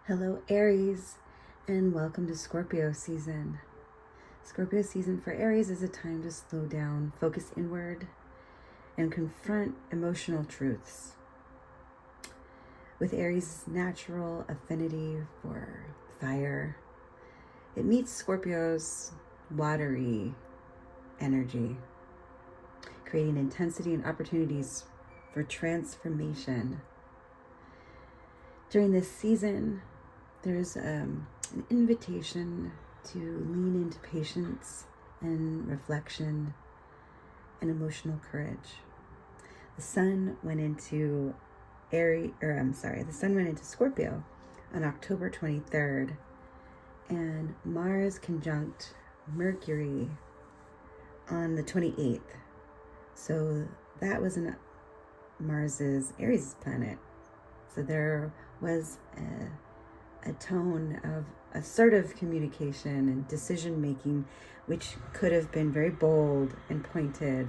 Hello, Aries, and welcome to Scorpio season. Scorpio season for Aries is a time to slow down, focus inward, and confront emotional truths. With Aries' natural affinity for fire, it meets Scorpio's watery energy, creating intensity and opportunities for transformation. During this season, there's an invitation to lean into patience and reflection and emotional courage. The sun went into Scorpio on October 23rd, and Mars conjunct Mercury on the 28th. So that was Mars's Aries planet. So there was a tone of assertive communication and decision making, which could have been very bold and pointed.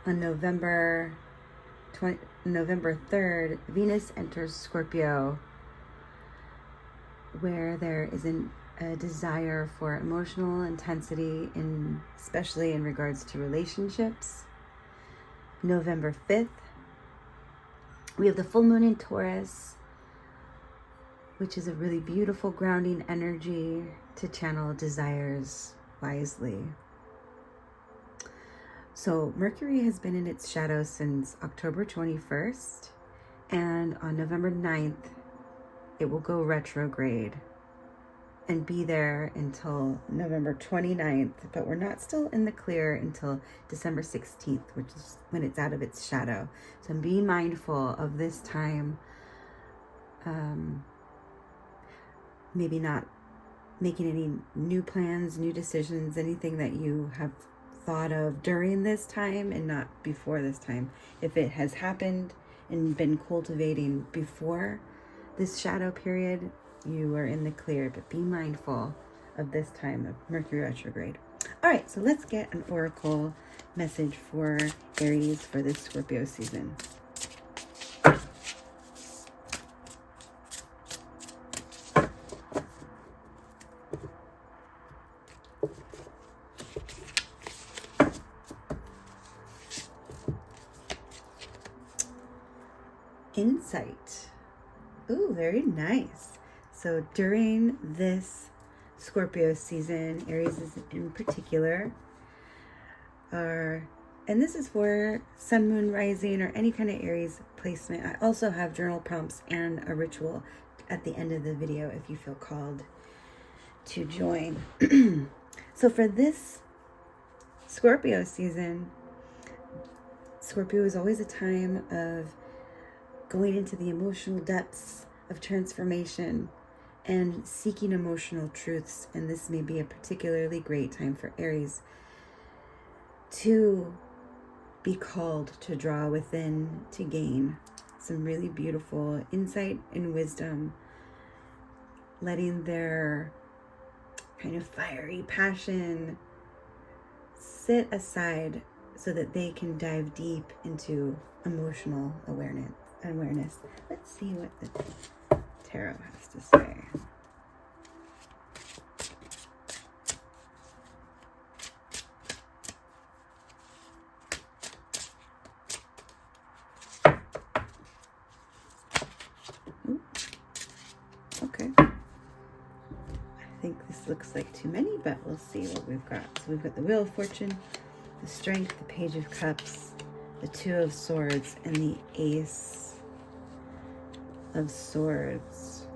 On November 3rd, Venus enters Scorpio, where there is a desire for emotional intensity, especially in regards to relationships. November 5th, we have the full moon in Taurus, which is a really beautiful grounding energy to channel desires wisely. So Mercury has been in its shadow since October 21st, and on November 9th, it will go retrograde and be there until November 29th, but we're not still in the clear until December 16th, which is when it's out of its shadow. So I'm being mindful of this time, maybe not making any new plans, new decisions, anything that you have thought of during this time and not before this time. If it has happened and been cultivating before this shadow period, you are in the clear, but be mindful of this time of Mercury retrograde. All right, so let's get an oracle message for Aries for this Scorpio season. Insight. Ooh, very nice. So during this Scorpio season, Aries is in particular, and this is for sun, moon, rising, or any kind of Aries placement. I also have journal prompts and a ritual at the end of the video if you feel called to join. So for this Scorpio season, Scorpio is always a time of going into the emotional depths of transformation and seeking emotional truths. And this may be a particularly great time for Aries to be called to draw within to gain some really beautiful insight and wisdom, letting their kind of fiery passion sit aside so that they can dive deep into emotional awareness. Let's see what the tarot has to say. Okay. I think this looks like too many, but we'll see what we've got. So we've got the Wheel of Fortune, the Strength, the Page of Cups, the Two of Swords, and the Ace of Swords.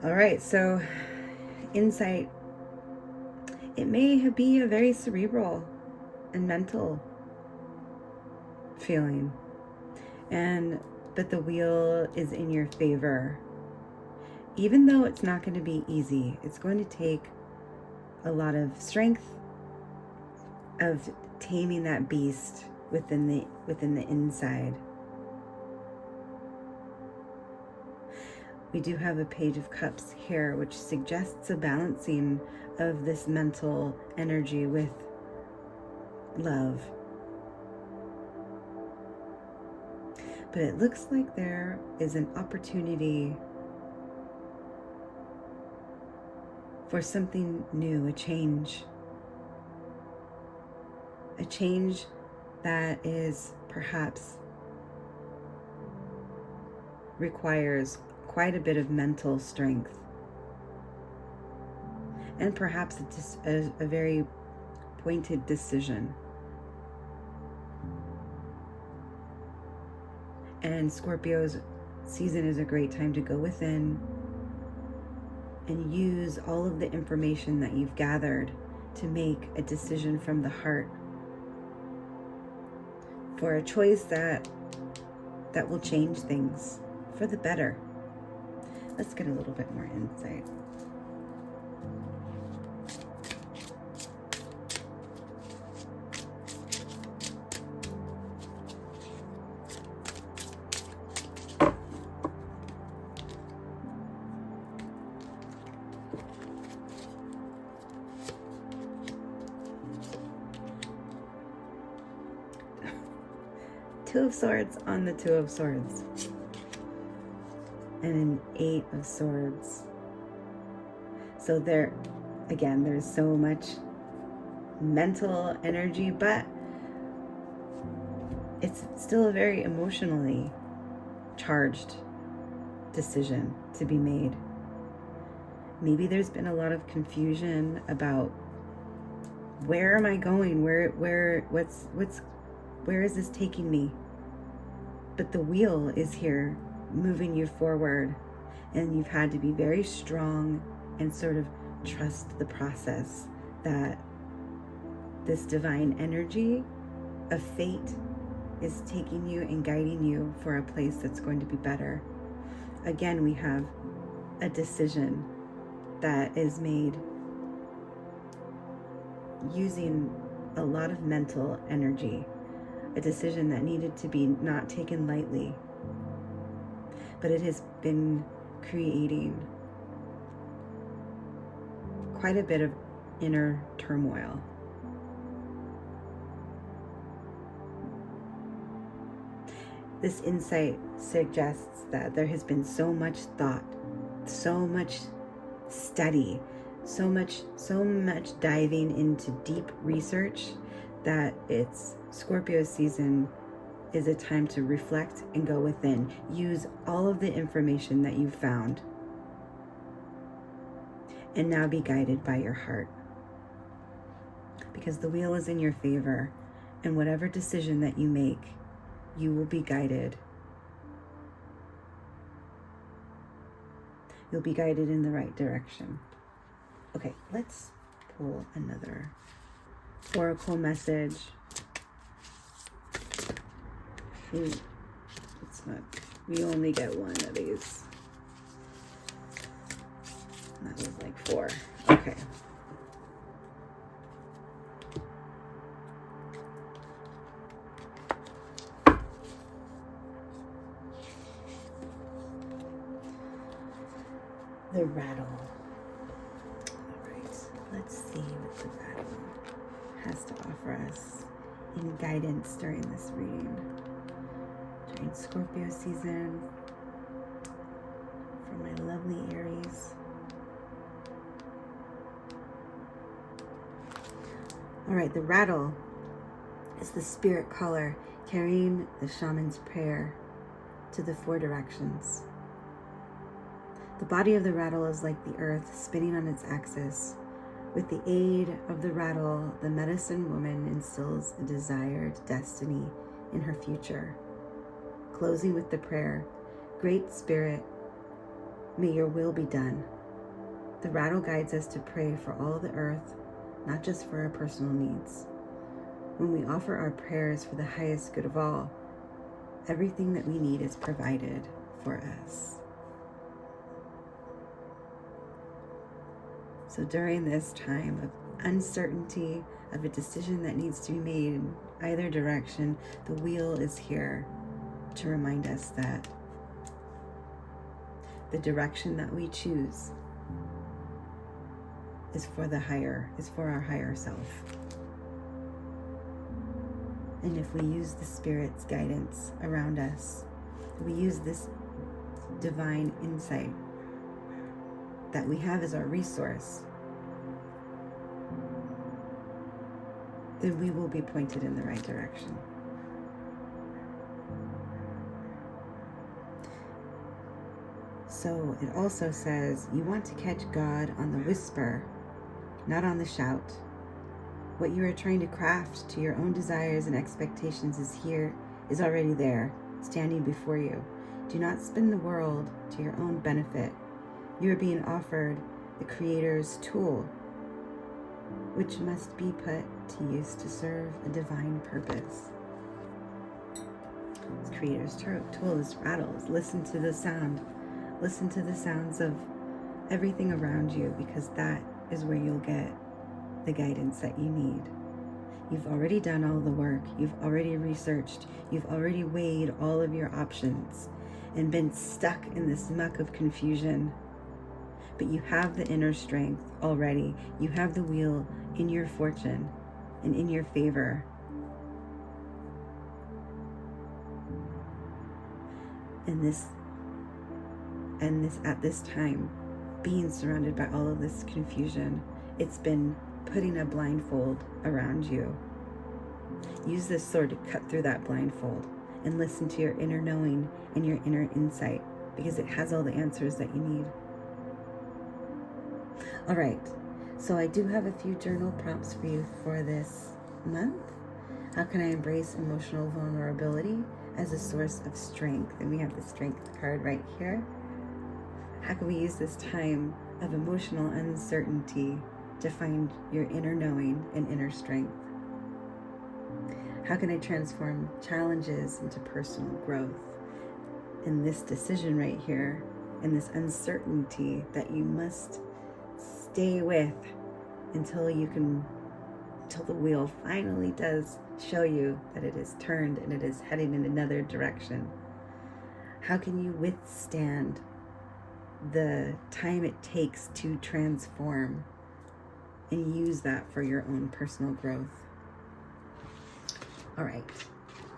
All right, so insight. It may be a very cerebral and mental feeling, but the wheel is in your favor. Even though it's not going to be easy, it's going to take a lot of strength of taming that beast within the inside. we do have a Page of Cups here, which suggests a balancing of this mental energy with love. But it looks like there is an opportunity for something new, a change. A change that is perhaps requires quite a bit of mental strength. And perhaps a very pointed decision. And Scorpio's season is a great time to go within and use all of the information that you've gathered to make a decision from the heart for a choice that will change things for the better. Let's get a little bit more insight. Two of Swords on the Two of Swords. And an Eight of Swords. So there, again, there's so much mental energy, but it's still a very emotionally charged decision to be made. Maybe there's been a lot of confusion about where am I going? Where is this taking me? But the wheel is here moving you forward, and you've had to be very strong and sort of trust the process that this divine energy of fate is taking you and guiding you for a place that's going to be better. Again, we have a decision that is made using a lot of mental energy. A decision that needed to be not taken lightly, but it has been creating quite a bit of inner turmoil. This insight suggests that there has been so much thought, so much study, so much diving into deep research that it's Scorpio season is a time to reflect and go within. Use all of the information that you've found and now be guided by your heart, because the wheel is in your favor, and whatever decision that you make, you will be guided. You'll be guided in the right direction. Okay, let's pull another oracle message. It's not, we only get one of these. That was like 4. Okay. The rattle. All right, let's see what the rattle has to offer us in guidance during this reading. During Scorpio season, for my lovely Aries. All right, the rattle is the spirit caller carrying the shaman's prayer to the 4 directions. The body of the rattle is like the earth spinning on its axis. With the aid of the rattle, the medicine woman instills a desired destiny in her future. Closing with the prayer, Great Spirit, may your will be done. The rattle guides us to pray for all the earth, not just for our personal needs. When we offer our prayers for the highest good of all, everything that we need is provided for us. So during this time of uncertainty, of a decision that needs to be made in either direction, the wheel is here to remind us that the direction that we choose is for our higher self. And if we use the Spirit's guidance around us, we use this divine insight that we have as our resource, then we will be pointed in the right direction. So it also says you want to catch God on the whisper, not on the shout. What you are trying to craft to your own desires and expectations is already there, standing before you. Do not spin the world to your own benefit. You are being offered the Creator's tool, which must be put to use to serve a divine purpose. This Creator's tool is rattles. Listen to the sound. Listen to the sounds of everything around you, because that is where you'll get the guidance that you need. You've already done all the work. You've already researched. You've already weighed all of your options and been stuck in this muck of confusion. But you have the inner strength already. You have the wheel in your fortune and in your favor. At this time, being surrounded by all of this confusion, it's been putting a blindfold around you. Use this sword to cut through that blindfold and listen to your inner knowing and your inner insight, because it has all the answers that you need. All right, so I do have a few journal prompts for you for this month. How can I embrace emotional vulnerability as a source of strength? And we have the Strength card right here. How can we use this time of emotional uncertainty to find your inner knowing and inner strength? How can I transform challenges into personal growth? And this decision right here, and this uncertainty that you must stay with until the wheel finally does show you that it is turned and it is heading in another direction. How can you withstand the time it takes to transform and use that for your own personal growth? All right,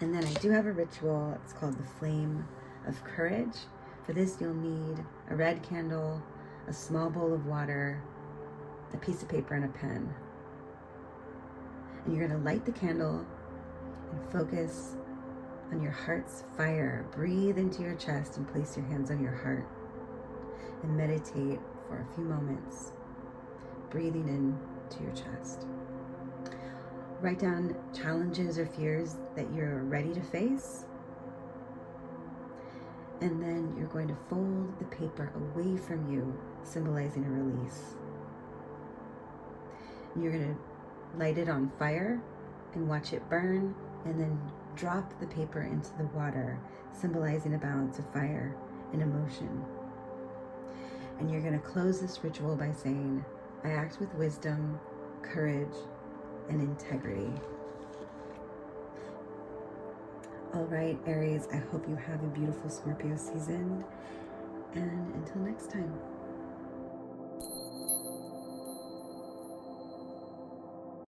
and then I do have a ritual. It's called the Flame of Courage. For this, you'll need a red candle, a small bowl of water, a piece of paper, and a pen. And you're going to light the candle and focus on your heart's fire. Breathe into your chest and place your hands on your heart and meditate for a few moments, breathing in to your chest. Write down challenges or fears that you're ready to face. And then you're going to fold the paper away from you, symbolizing a release. And you're going to light it on fire and watch it burn, and then drop the paper into the water, symbolizing a balance of fire and emotion. And you're going to close this ritual by saying, I act with wisdom, courage, and integrity. All right, Aries, I hope you have a beautiful Scorpio season. And until next time.